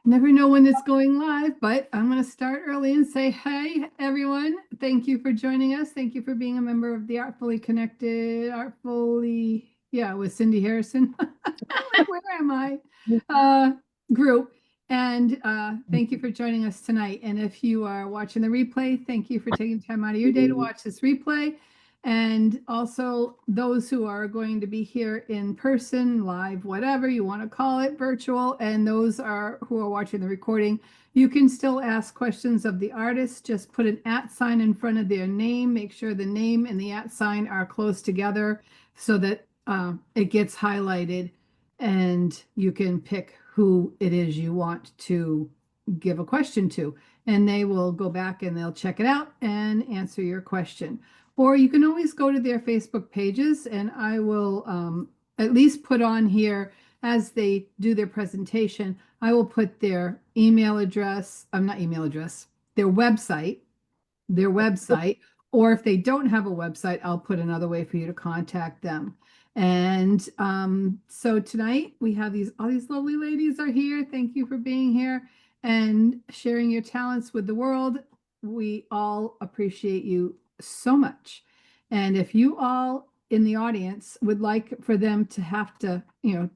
Never know when it's going live, but I'm going to start early and say, hey, everyone. Thank you for joining us. Thank you for being a member of the Artfully Connected, with Cindy Harrison. Like, where am I? Uh, Group. And thank you for joining us tonight. And if you are watching the replay, thank you for taking time out of your day to watch this replay. And also those who are going to be here in person, live, whatever you want to call it, virtual, and those are who are watching the recording, you can still ask questions of the artist. Just put an @ sign in front of their name. Make sure the name and the @ sign are close together so that it gets highlighted and you can pick who it is you want to give a question to. And they will go back and they'll check it out and answer your question. Or you can always go to their Facebook pages, and I will at least put on here as they do their presentation, I will put their email address, not email address, their website, or if they don't have a website, I'll put another way for you to contact them. And so tonight we have all these lovely ladies are here. Thank you for being here and sharing your talents with the world. We all appreciate you so much. And if you all in the audience would like for them to have to,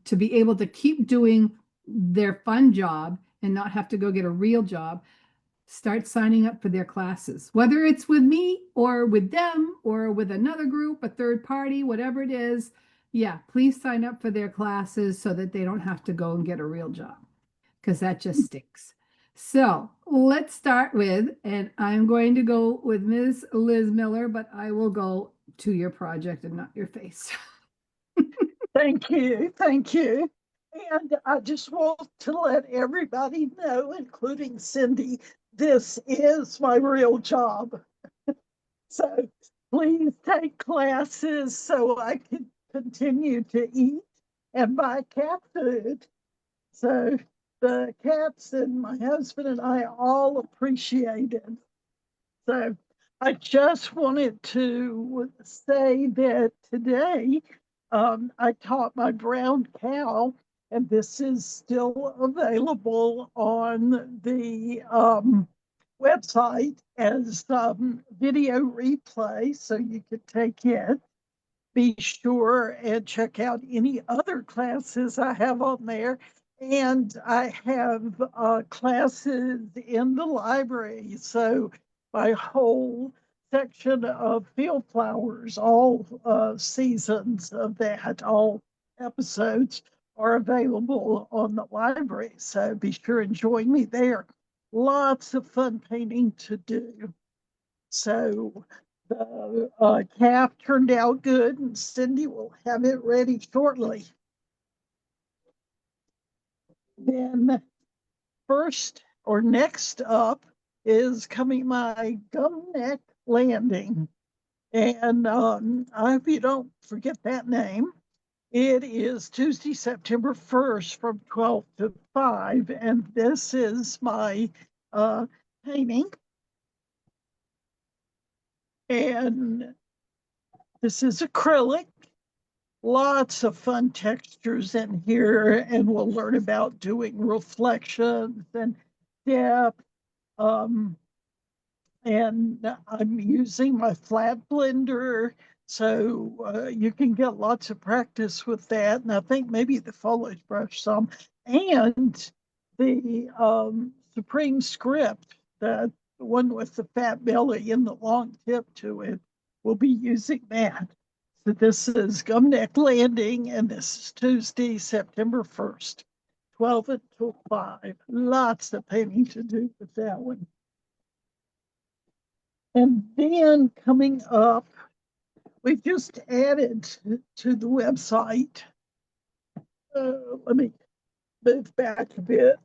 to be able to keep doing their fun job and not have to go get a real job, start signing up for their classes, whether it's with me or with them or with another group, a third party, whatever it is. Yeah, please sign up for their classes so that they don't have to go and get a real job, because that just stinks. So let's start with, and I'm going to go with Ms. Liz Miller, but I will go to your project and not your face. Thank you. Thank you. And I just want to let everybody know, including Cindy, this is my real job. So please take classes so I can continue to eat and buy cat food. So the cats and my husband and I all appreciate it. So I just wanted to say that today I taught my brown cow, and this is still available on the website as video replay, so you could take it. Be sure and check out any other classes I have on there. And I have classes in the library. So my whole section of field flowers, all seasons of that, all episodes are available on the library. So be sure and join me there. Lots of fun painting to do. So the calf turned out good, and Cindy will have it ready shortly. Then first or next up is coming my gum neck landing. And I hope you don't forget that name. It is Tuesday, September 1st from 12 to 5. And this is my painting. And this is acrylic. Lots of fun textures in here, and we'll learn about doing reflections and depth. And I'm using my flat blender, so you can get lots of practice with that. And I think maybe the foliage brush some, and the Supreme script, the one with the fat belly and the long tip to it, we'll be using that. So this is Gum Neck Landing, and this is Tuesday, September 1st, 12 until 5. Lots of painting to do with that one. And then coming up, we just added to the website. Let me move back a bit.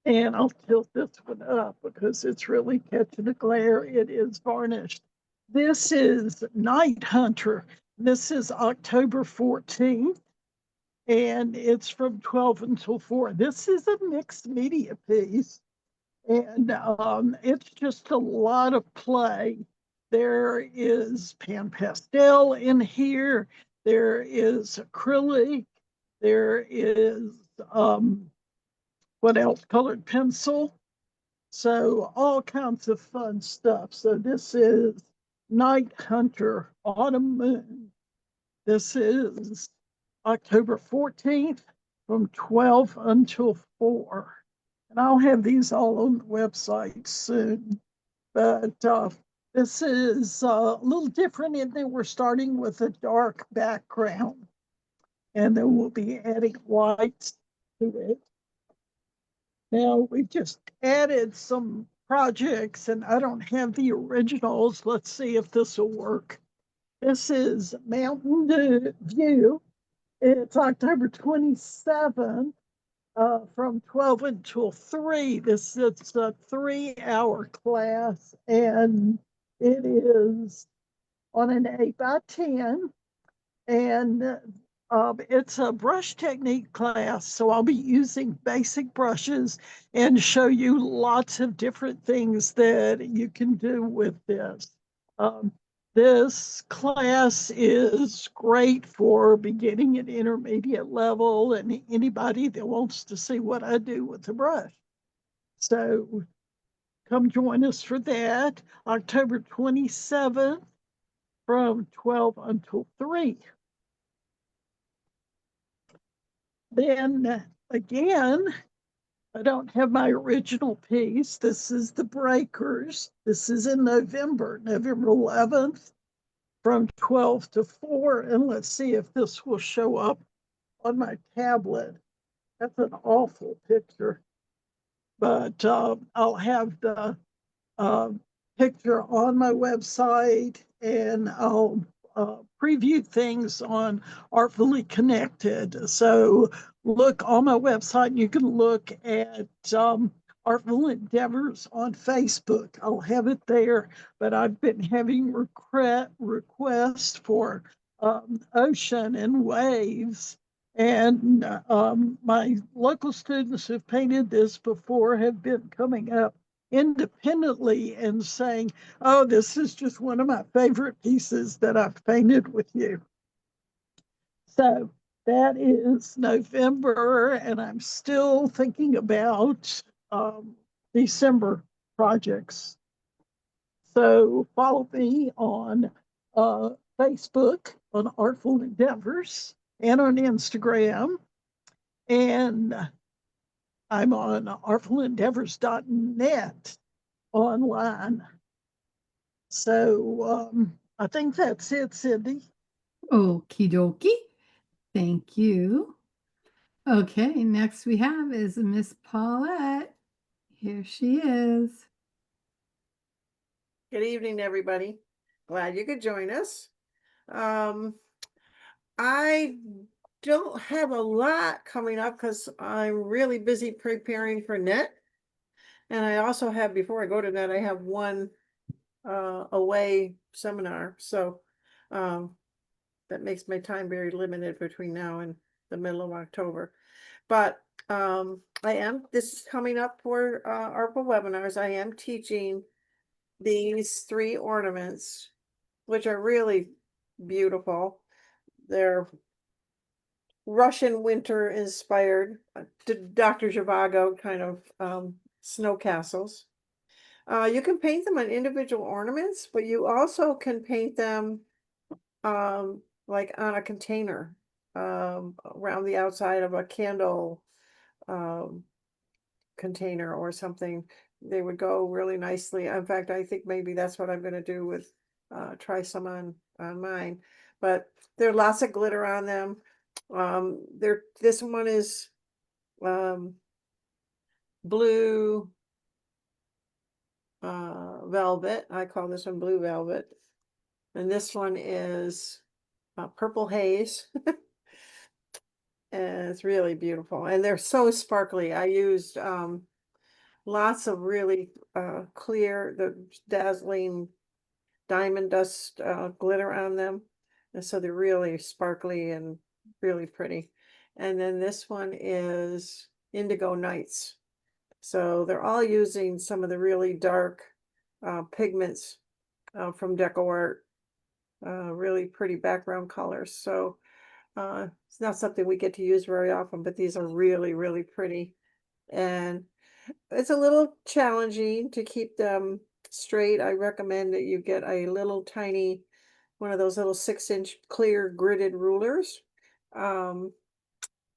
And I'll tilt this one up because it's really catching the glare. It is varnished. This is Night Hunter. This is October 14th, and it's from 12 until 4. This is a mixed media piece, and it's just a lot of play. There is pan pastel in here. There is acrylic. There is what else? Colored pencil. So all kinds of fun stuff. So this is Night Hunter Autumn Moon. This is October 14th from 12 until 4. And I'll have these all on the website soon. But this is a little different in that we're starting with a dark background. And then we'll be adding whites to it. Now we just added some projects and I don't have the originals. Let's see if this will work. This is Mountain View. It's October 27th from 12 until 3. It's a 3-hour class and it is on an 8x10. And it's a brush technique class, so I'll be using basic brushes and show you lots of different things that you can do with this. This class is great for beginning and intermediate level and anybody that wants to see what I do with the brush. So come join us for that, October 27th from 12 until 3. Then again, I don't have my original piece. This is The Breakers. This is in November 11th from 12 to 4. And let's see if this will show up on my tablet. That's an awful picture. But I'll have the picture on my website and I'll preview things on Artfully Connected. So look on my website and you can look at Artful Endeavors on Facebook. I'll have it there, but I've been having requests for ocean and waves. And my local students who've painted this before have been coming up independently and saying, oh, this is just one of my favorite pieces that I've painted with you. So that is November, and I'm still thinking about December projects. So follow me on Facebook on Artful Endeavors and on Instagram. And I'm on artfulendeavors.net online. So I think that's it, Cindy. Okie dokie. Thank you. Okay, next we have is Miss Paulette. Here she is. Good evening, everybody. Glad you could join us. I don't have a lot coming up because I'm really busy preparing for NET. And I also have, before I go to NET, I have one away seminar. So that makes my time very limited between now and the middle of October. But this is coming up for ARPA webinars. I am teaching these 3 ornaments, which are really beautiful. They're Russian winter inspired, Dr. Zhivago kind of snow castles. You can paint them on individual ornaments, but you also can paint them like on a container around the outside of a candle container or something. They would go really nicely. In fact, I think maybe that's what I'm going to do with try some on mine. But there are lots of glitter on them. This one is blue velvet. I call this one blue velvet. And this one is purple haze. And it's really beautiful. And they're so sparkly. I used lots of really clear, the dazzling diamond dust glitter on them. And so they're really sparkly and really pretty. And then this one is Indigo Nights. So they're all using some of the really dark pigments from Deco Art, really pretty background colors. So it's not something we get to use very often, but these are really, really pretty. And it's a little challenging to keep them straight. I recommend that you get a little tiny, one of those little 6-inch clear gridded rulers. Um,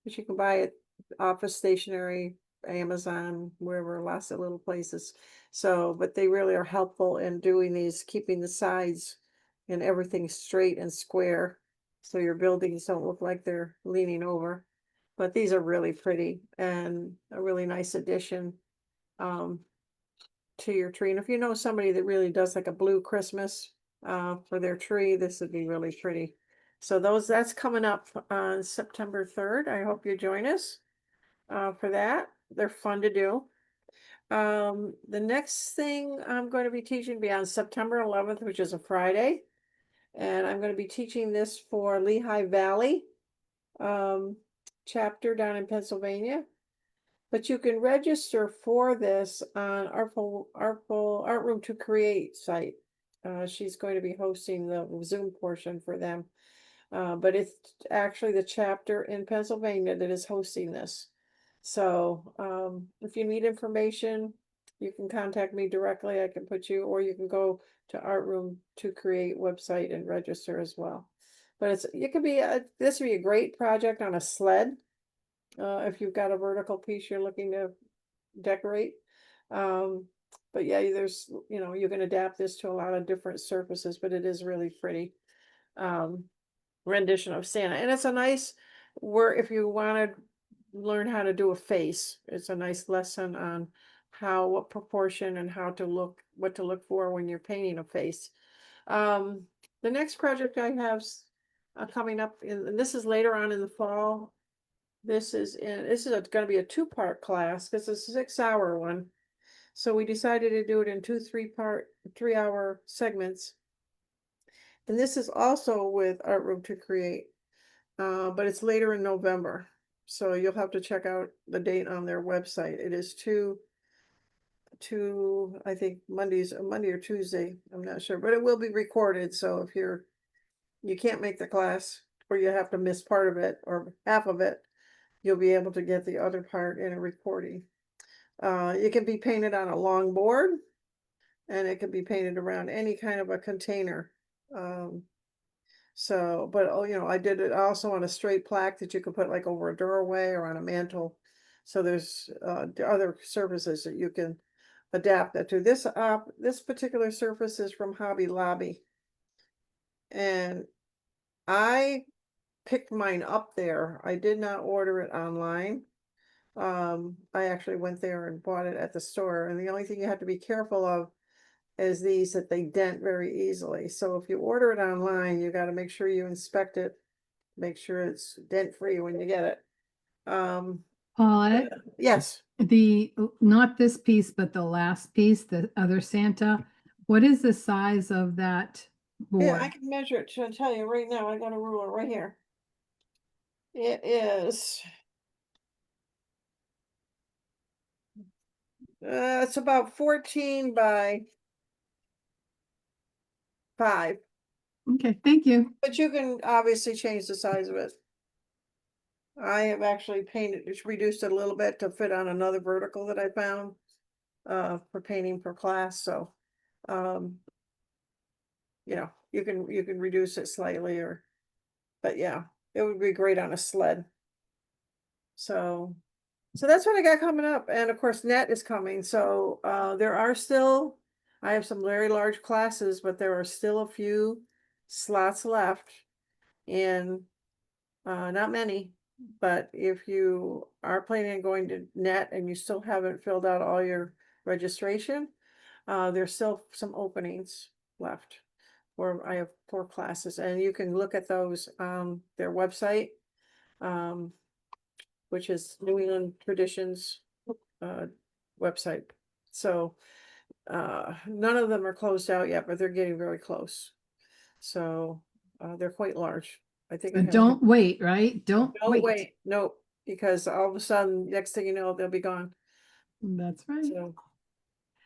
which you can buy at Office Stationery, Amazon, wherever, lots of little places. So, but they really are helpful in doing these, keeping the sides and everything straight and square. So your buildings don't look like they're leaning over. But these are really pretty and a really nice addition um, to your tree. And if you know somebody that really does like a blue Christmas for their tree, this would be really pretty. So that's coming up on September 3rd. I hope you join us for that. They're fun to do. The next thing I'm going to be teaching will be on September 11th, which is a Friday. And I'm going to be teaching this for Lehigh Valley chapter down in Pennsylvania. But you can register for this on Artful Art Room to Create site. She's going to be hosting the Zoom portion for them. But it's actually the chapter in Pennsylvania that is hosting this. So if you need information, you can contact me directly. I can put you, or you can go to Art Room to Create website and register as well. But it could be this would be a great project on a sled. If you've got a vertical piece you're looking to decorate. But yeah, you can adapt this to a lot of different surfaces, but it is really pretty. Rendition of Santa. And it's a nice if you want to learn how to do a face, it's a nice lesson on what proportion and what to look for when you're painting a face. The next project I have coming up, and this is later on in the fall. This is going to be a 2-part class because it's a 6-hour one. So we decided to do it in 2 3-hour segments. And this is also with Art Room to Create, but it's later in November. So you'll have to check out the date on their website. It is I think Monday or Tuesday. I'm not sure, but it will be recorded. So if you can't make the class, or you have to miss part of it or half of it, you'll be able to get the other part in a recording. It can be painted on a long board, and it can be painted around any kind of a container. But I did it also on a straight plaque that you could put like over a doorway or on a mantle. So there's other surfaces that you can adapt that to. This particular surface is from Hobby Lobby, and I picked mine up there. I did not order it online. I actually went there and bought it at the store, and the only thing you have to be careful of is that they dent very easily. So if you order it online, you got to make sure you inspect it, make sure it's dent free when you get it. Paulette, Yes. not this piece, but the last piece, the other Santa. What is the size of that Yeah, I board? can measure it. Should I tell you right now? I got a ruler right here. It is. It's about 14 by 5. Okay, thank you. But you can obviously change the size of it. I have actually reduced it a little bit to fit on another vertical that I found for painting for class. So, you can reduce it slightly, but yeah, it would be great on a sled. So that's what I got coming up. And of course, net is coming. So I have some very large classes, but there are still a few slots left, and not many. But if you are planning on going to net and you still haven't filled out all your registration, there's still some openings left. Where I have 4 classes, and you can look at those on their website, which is New England Traditions website. So none of them are closed out yet, but they're getting very close. So they're quite large. I think But don't wait, right? Don't wait. Nope, because all of a sudden, next thing you know, they'll be gone. That's right. So,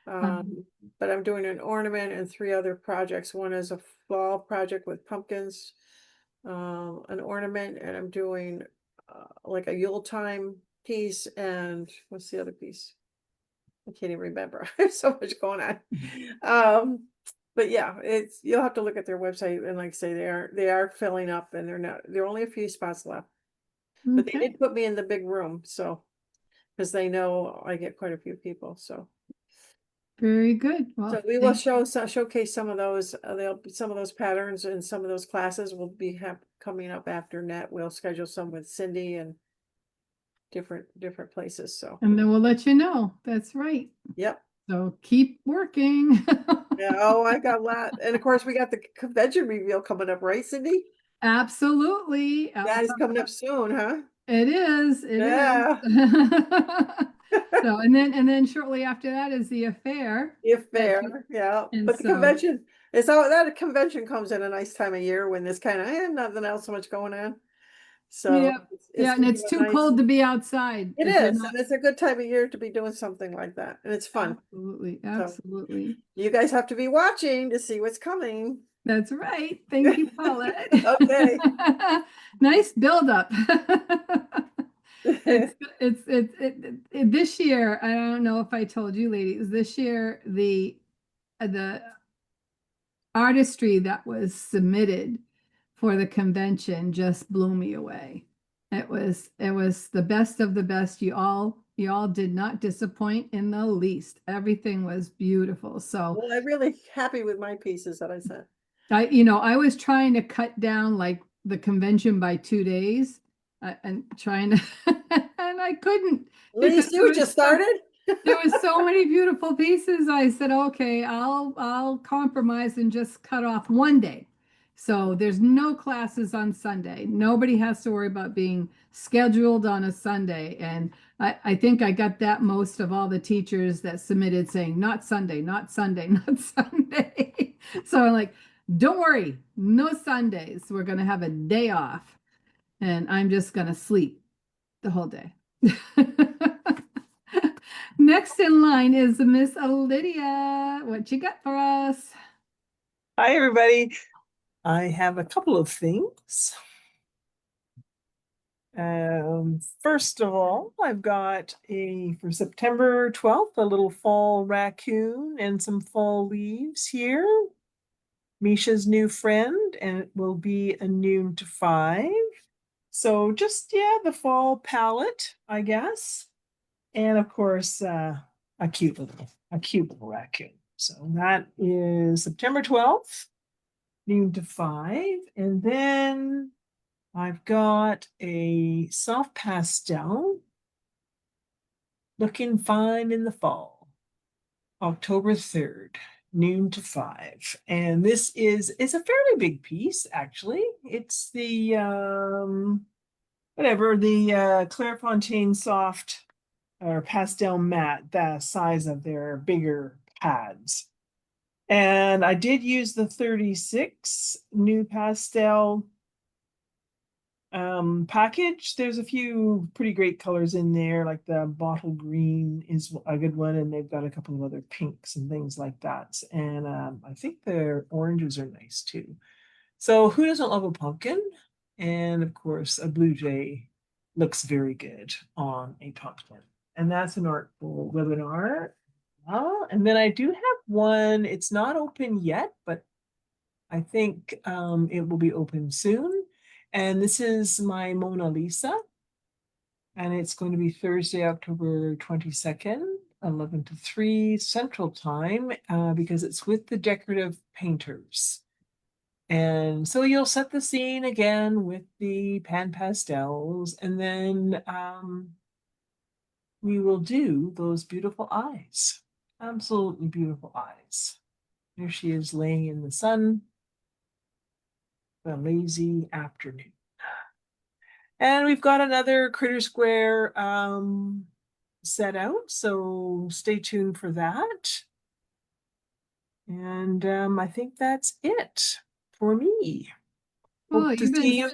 but I'm doing an ornament and 3 other projects. One is a fall project with pumpkins, an ornament, and I'm doing like a Yuletime piece and what's the other piece? I can't even remember. There's so much going on. But yeah, you'll have to look at their website, and like I say, they are filling up, and there are only a few spots left. But they Okay, did put me in the big room, so because they know I get quite a few people, so. very good. Well, So we will showcase some of those, some of those patterns and some of those classes will be coming up after net. We'll schedule some with Cindy and different places, so, and then we'll let you know. That's right. yep. So keep working. Yeah, oh, I got a lot. And of course, we got the convention reveal coming up, right, Cindy? Absolutely. That is coming up soon, huh? It is. It Yeah. is. So, and then shortly after that is the affair. If that fair, you- yeah. And But the so, convention, it's all that convention comes in a nice time of year when there's kind of nothing else so much going on. So yeah, it's yeah, and gonna it's be a too nice. cold to be outside It if you're is, not. and it's a good time of year to be doing something like that, and it's fun. Absolutely, So absolutely. you guys have to be watching to see what's coming. That's right. Thank you, Paulette. Okay. Nice buildup. This year, I don't know if I told you ladies, this year the artistry that was submitted for the convention just blew me away. It was the best of the best. You all did not disappoint in the least. Everything was beautiful. So Well, I'm really happy with my pieces that I sent. I was trying to cut down like the convention by 2 days, and trying to, and I couldn't At least because you just started. there was so many beautiful pieces. I said, okay, I'll compromise and just cut off one day. So there's no classes on Sunday. Nobody has to worry about being scheduled on a Sunday. And I think I got that most of all the teachers that submitted saying, not Sunday, not Sunday, not Sunday. So I'm like, don't worry, no Sundays. We're going to have a day off. And I'm just going to sleep the whole day. Next in line is Miss Lydia. What you got for us? Hi, everybody. I have a couple of things. First of all, I've got for September 12th, a little fall raccoon and some fall leaves here. Misha's new friend, and it will be a noon to 5. So just, yeah, the fall palette, I guess. And of course, a cute little raccoon. So that is September 12th. Noon to 5. And then I've got a soft pastel looking fine in the fall, October 3rd, noon to 5. And it's a fairly big piece, actually. It's the Clairefontaine soft or pastel matte, the size of their bigger pads. And I did use the 36 new pastel package. There's a few pretty great colors in there, like the bottle green is a good one, and they've got a couple of other pinks and things like that. And I think their oranges are nice too. So who doesn't love a pumpkin? And of course, a blue jay looks very good on a pumpkin. And that's an artful webinar. And then I do have one, it's not open yet, but I think it will be open soon. And this is my Mona Lisa. And it's going to be Thursday, October 22nd, 11 to 3 Central Time, because it's with the decorative painters. And so you'll set the scene again with the pan pastels, and then we will do those beautiful eyes. Absolutely beautiful eyes. There she is laying in the sun. A lazy afternoon. And we've got another Critter Square set out, so stay tuned for that. And I think that's it for me. Oh, Hope to see you.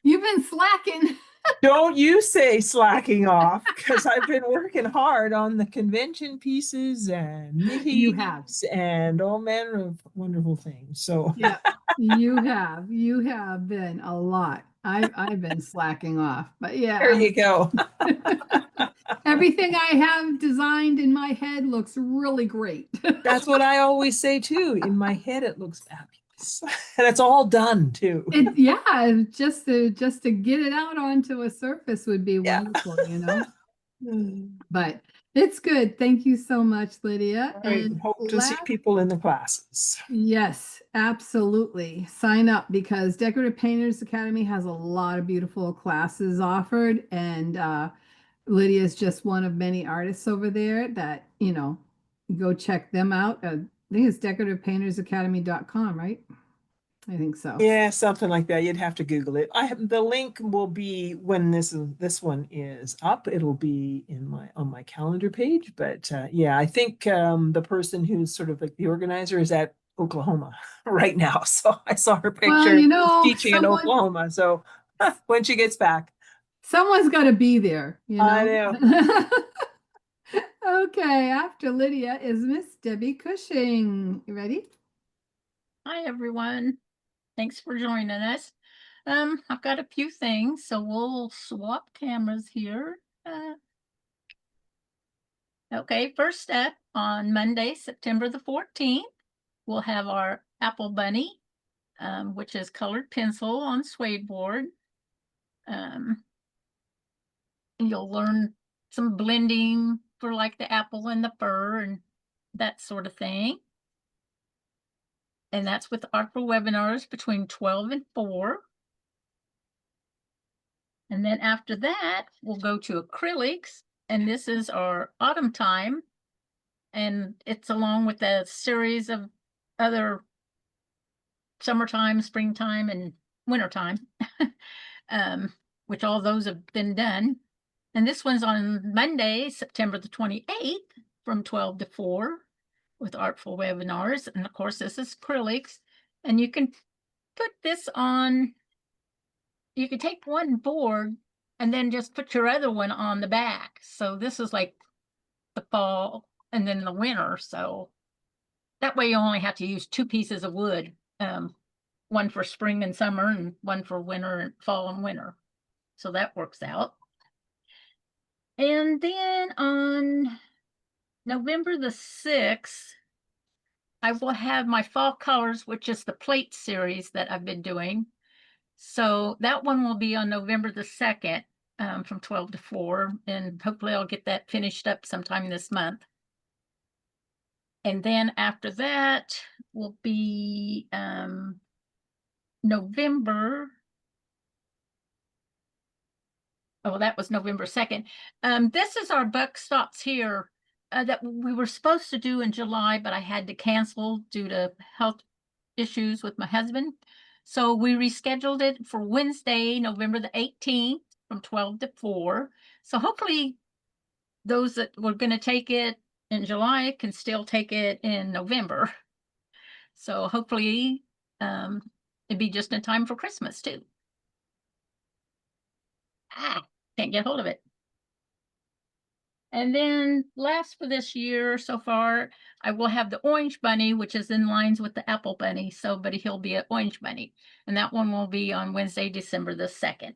you've been slacking. Don't you say slacking off, because I've been working hard on the convention pieces and You have. and all manner of wonderful things. So Yeah, you have been a lot. I've been slacking off, but yeah. There you go. Everything I have designed in my head looks really great. That's what I always say too. In my head, it looks fabulous. And it's all done too. Yeah, just to get it out onto a surface would be Yeah. wonderful, you know. But it's good. Thank you so much, Lydia. I And hope to see people in the classes. yes, absolutely. Sign up because Decorative Painters Academy has a lot of beautiful classes offered, and Lydia is just one of many artists over there that, go check them out. I think it's decorativepaintersacademy.com, right? I think so. Yeah, something like that. You'd have to Google it. The link will be when this one is up. It'll be on my calendar page. But yeah, I think the person who's sort of like the organizer is at Oklahoma right now. So I saw her Well, picture. She's teaching in Oklahoma. So when she gets back, someone's got to be there, I know. Okay, after Lydia is Miss Debbie Cushing. You ready? Hi, everyone. Thanks for joining us. I've got a few things, so we'll swap cameras here. Okay, first up, on Monday, September the 14th, we'll have our Apple Bunny, which is colored pencil on suede board. You'll learn some blending for like the apple and the fur and that sort of thing. And that's with Artful Webinars between 12 and 4. And then after that, we'll go to acrylics. And this is our autumn time. And it's along with a series of other summertime, springtime, and wintertime, which all those have been done. And this one's on Monday, September the 28th from 12 to 4 with Artful Webinars. And of course, this is acrylics. And you can put this on, you can take one board and then just put your other one on the back. So this is like the fall and then the winter. So that way you only have to use 2 pieces of wood, one for spring and summer and one for winter and fall and winter. So that works out. And then on November the 6th, I will have my fall colors, which is the plate series that I've been doing. So that one will be on November the 2nd from 12 to 4. And hopefully I'll get that finished up sometime this month. And then after that will be November. Oh, that was November 2nd. This is our buck stops here that we were supposed to do in July, but I had to cancel due to health issues with my husband. So we rescheduled it for Wednesday, November the 18th from 12 to 4. So hopefully those that were going to take it in July can still take it in November. So hopefully it'd be just in time for Christmas too. Can't get hold of it. And then last for this year so far, I will have the orange bunny, which is in lines with the apple bunny. So, but he'll be an orange bunny. And that one will be on Wednesday, December the 2nd.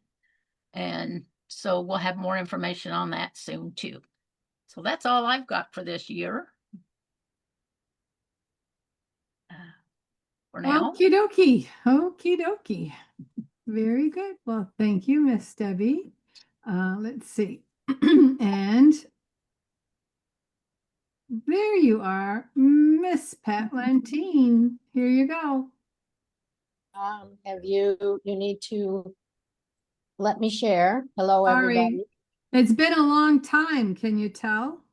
And so we'll have more information on that soon too. So that's all I've got for this year. For now. Okie dokie. Okie dokie. Very good. Well, thank you, Miss Debbie. Let's see. And there you are, Miss Pat Lentine. Here you go. You need to let me share. Hello, Sorry. everybody. It's been a long time. Can you tell?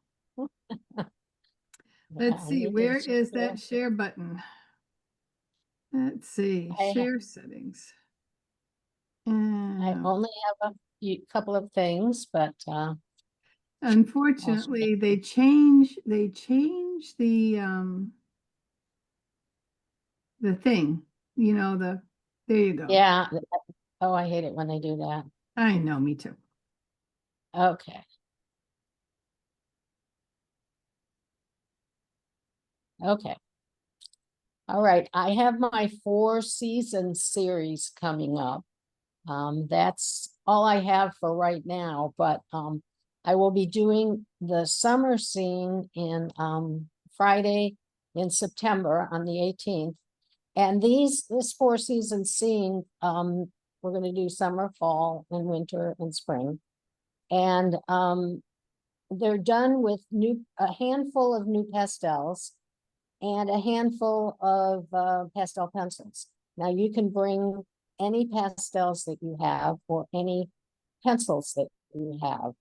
Let's I see. need to Where is share. that share button? Let's see. I Share settings. I only have a couple of things, but Unfortunately, they change the thing, there you go. yeah. Oh, I hate it when they do that. I know, me too. Okay. Okay. All right. I have my 4 season series coming up. That's all I have for right now, but I will be doing the summer scene in Friday in September on the 18th. And this 4-season scene, we're going to do summer, fall, and winter and spring. And they're done with a handful of new pastels and a handful of pastel pencils. Now you can bring any pastels that you have or any pencils that you have.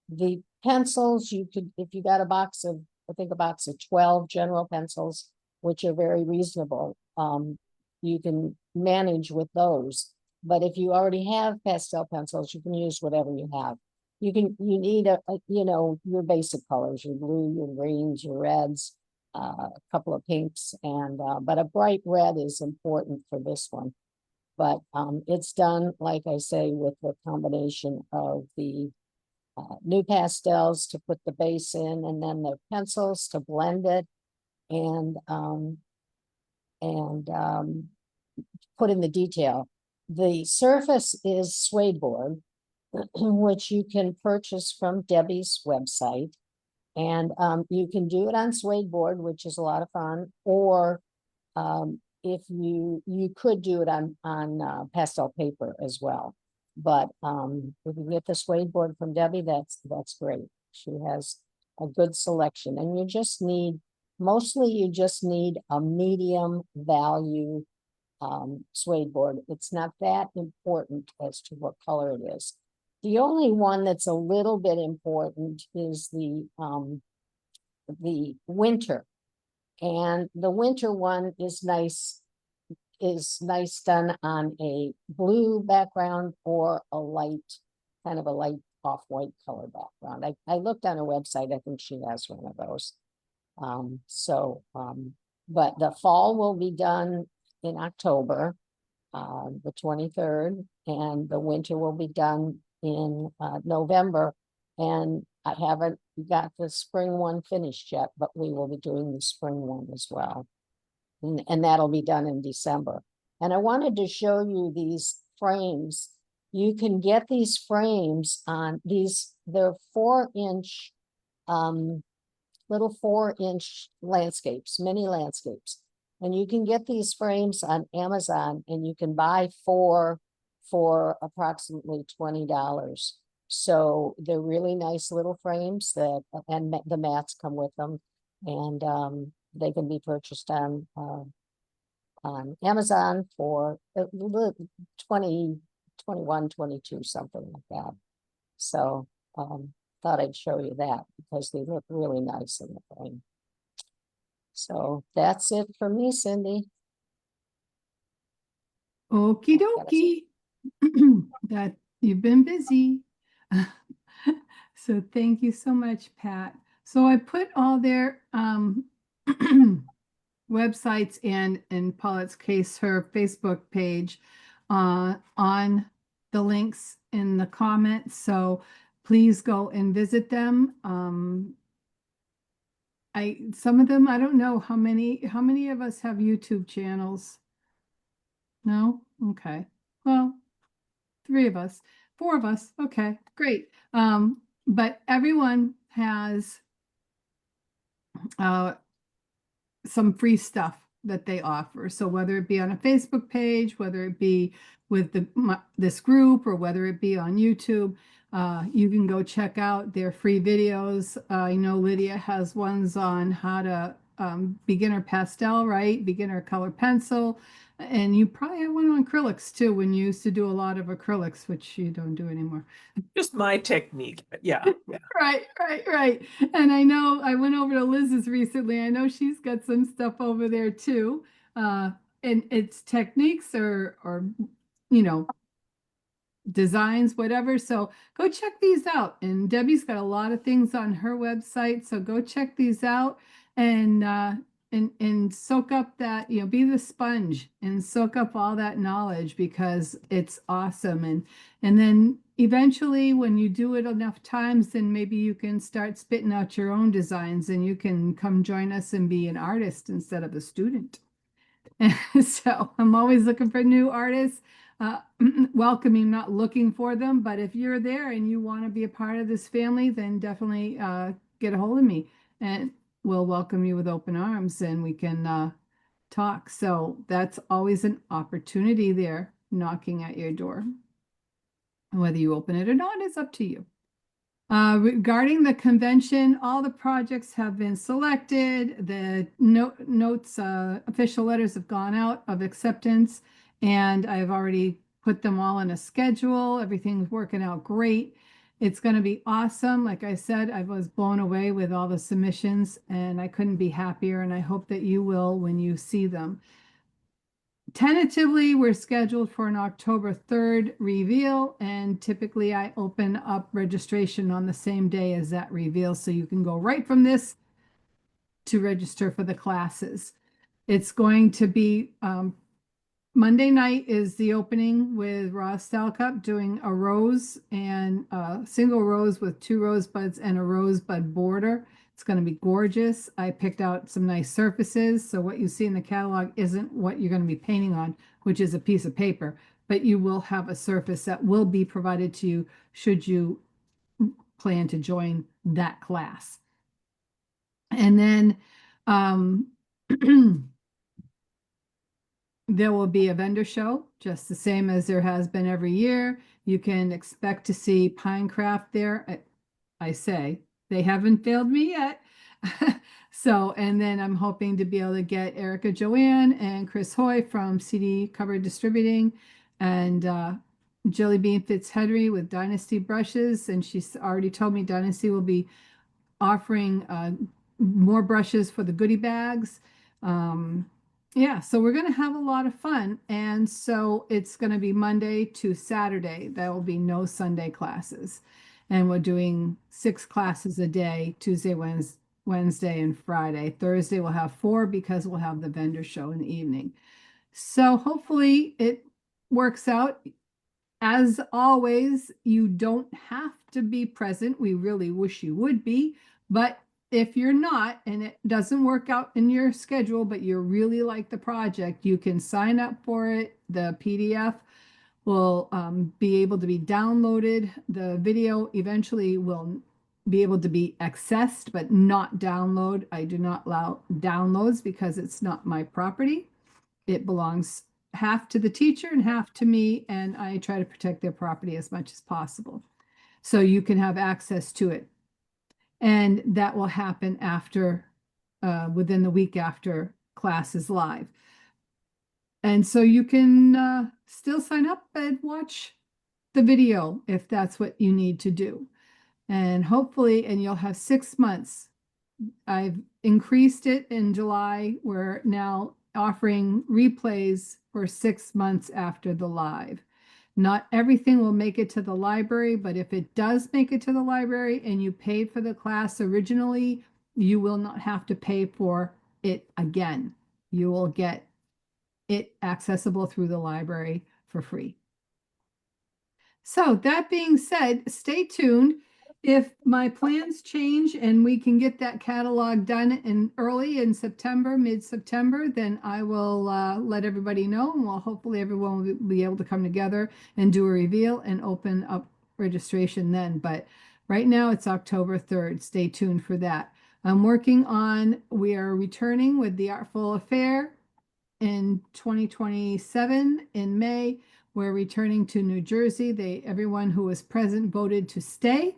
The pencils you could, if you got a box of, I think a box of 12 general pencils, which are very reasonable, you can manage with those. But if you already have pastel pencils, you can use whatever you have. You need your basic colors, your blue, your greens, your reds, a couple of pinks, and but a bright red is important for this one. But it's done, like I say, with the combination of the new pastels to put the base in, and then the pencils to blend it, and put in the detail. The surface is suede board, which you can purchase from Debbie's website. And you can do it on suede board, which is a lot of fun, or if you could do it on pastel paper as well. But if you get the suede board from Debbie, that's great. She has a good selection, and you just need a medium value suede board. It's not that important as to what color it is. The only one that's a little bit important is the winter, and the winter one is nice done on a blue background or a light, kind of a light off-white color background. I looked on her website. I think she has one of those. But the fall will be done in October, the 23rd, and the winter will be done in November. And I haven't got the spring one finished yet, but we will be doing the spring one as well. And that'll be done in December. And I wanted to show you these frames. You can get these frames on they're 4-inch, little 4-inch landscapes, mini landscapes. And you can get these frames on Amazon, and you can buy 4 for approximately $20. So they're really nice little frames and the mats come with them, and they can be purchased on Amazon for 20, 21, 22, something like that. So thought I'd show you that because they look really nice in the frame. So that's it for me, Cindy. Okie dokie. That you've been busy. So thank you so much, Pat. So I put all their websites and in Paulette's case, her Facebook page on the links in the comments. So please go and visit them. Some of them, I don't know how many of us have YouTube channels? No? Okay. Well, 3 of us, 4 of us. Okay, great. But everyone has some free stuff that they offer. So whether it be on a Facebook page, whether it be with this group, or whether it be on YouTube, you can go check out their free videos. I know Lydia has ones on how to beginner pastel, right? Beginner color pencil. And you probably have one on acrylics too, when you used to do a lot of acrylics, which you don't do anymore. Just my technique, but yeah. Right. And I know I went over to Liz's recently. I know she's got some stuff over there too. And it's techniques or designs, whatever. So go check these out. And Debbie's got a lot of things on her website. So go check these out and soak up that, be the sponge and soak up all that knowledge, because it's awesome. And then eventually, when you do it enough times, then maybe you can start spitting out your own designs, and you can come join us and be an artist instead of a student. So I'm always looking for new artists. welcoming, not looking for them. But if you're there and you want to be a part of this family, then definitely get a hold of me and we'll welcome you with open arms and we can talk. So that's always an opportunity there knocking at your door. Whether you open it or not is up to you. Regarding the convention, all the projects have been selected. The notes, official letters have gone out of acceptance, and I've already put them all in a schedule. Everything's working out great. It's going to be awesome. Like I said, I was blown away with all the submissions, and I couldn't be happier, and I hope that you will when you see them. Tentatively, we're scheduled for an October 3rd reveal, and typically I open up registration on the same day as that reveal, so you can go right from this to register for the classes. It's going to be Monday night is the opening with Ross Stalcup doing a rose and a single rose with 2 rosebuds and a rosebud border. It's going to be gorgeous. I picked out some nice surfaces. So what you see in the catalog isn't what you're going to be painting on, which is a piece of paper, but you will have a surface that will be provided to you should you plan to join that class. And then there will be a vendor show, just the same as there has been every year. You can expect to see Pinecraft there. I say, they haven't failed me yet. So, and then I'm hoping to be able to get Erica Joanne and Chris Hoy from CD Cover Distributing and Jilly Bean Fitzhenry with Dynasty Brushes. And she's already told me Dynasty will be offering more brushes for the goodie bags. Yeah, so we're going to have a lot of fun. And so it's going to be Monday to Saturday. There will be no Sunday classes. And we're doing 6 classes a day, Tuesday, Wednesday, and Friday. Thursday we'll have 4 because we'll have the vendor show in the evening. So hopefully it works out. As always, you don't have to be present. We really wish you would be, but if you're not and it doesn't work out in your schedule, but you really like the project, you can sign up for it. The PDF will be able to be downloaded. The video eventually will be able to be accessed, but not download. I do not allow downloads because it's not my property. It belongs half to the teacher and half to me, and I try to protect their property as much as possible. So you can have access to it. And that will happen after, within the week after class is live. And so you can still sign up and watch the video if that's what you need to do. And hopefully, and you'll have 6 months. I've increased it in July. We're now offering replays for 6 months after the live. Not everything will make it to the library, but if it does make it to the library and you paid for the class originally, you will not have to pay for it again. You will get it accessible through the library for free. So that being said, stay tuned. If my plans change and we can get that catalog done in early in September, mid-September, then I will let everybody know, and we'll hopefully everyone will be able to come together and do a reveal and open up registration then. But right now it's October 3rd. Stay tuned for that. I'm working on, we are returning with the Artful Affair in 2027 in May. We're returning to New Jersey. Everyone who was present voted to stay.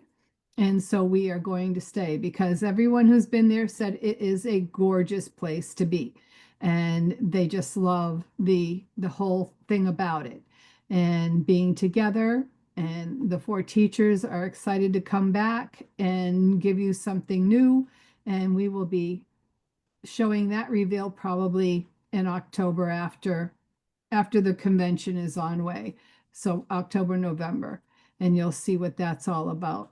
And so we are going to stay because everyone who's been there said it is a gorgeous place to be. And they just love the whole thing about it and being together. And the 4 teachers are excited to come back and give you something new. And we will be showing that reveal probably in October after the convention is on way. So October, November, and you'll see what that's all about.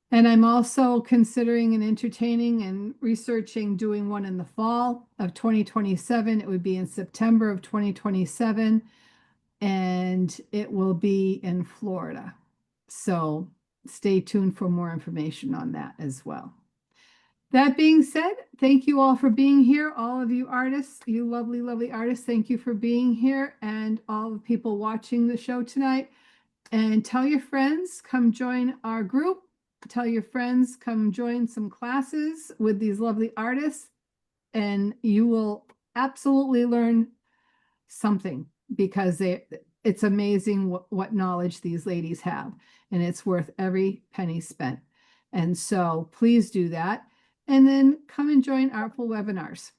And I'm also considering and entertaining and researching doing one in the fall of 2027. It would be in September of 2027, and it will be in Florida. So stay tuned for more information on that as well. That being said, thank you all for being here. All of you artists, you lovely, lovely artists, thank you for being here, and all the people watching the show tonight. And tell your friends, come join our group. Tell your friends, come join some classes with these lovely artists, and you will absolutely learn something, because it's amazing what knowledge these ladies have, and it's worth every penny spent. And so please do that. And then come and join Artful webinars.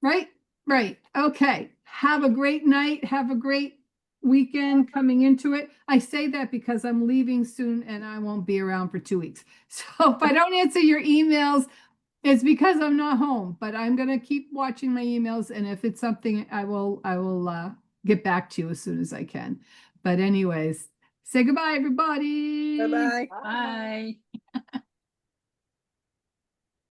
Right? Right. Okay. Have a great night. Have a great weekend coming into it. I say that because I'm leaving soon and I won't be around for 2 weeks. So if I don't answer your emails, it's because I'm not home, but I'm gonna keep watching my emails, and if it's something, I will get back to you as soon as I can. But anyways, say goodbye, everybody. Bye-bye. Bye.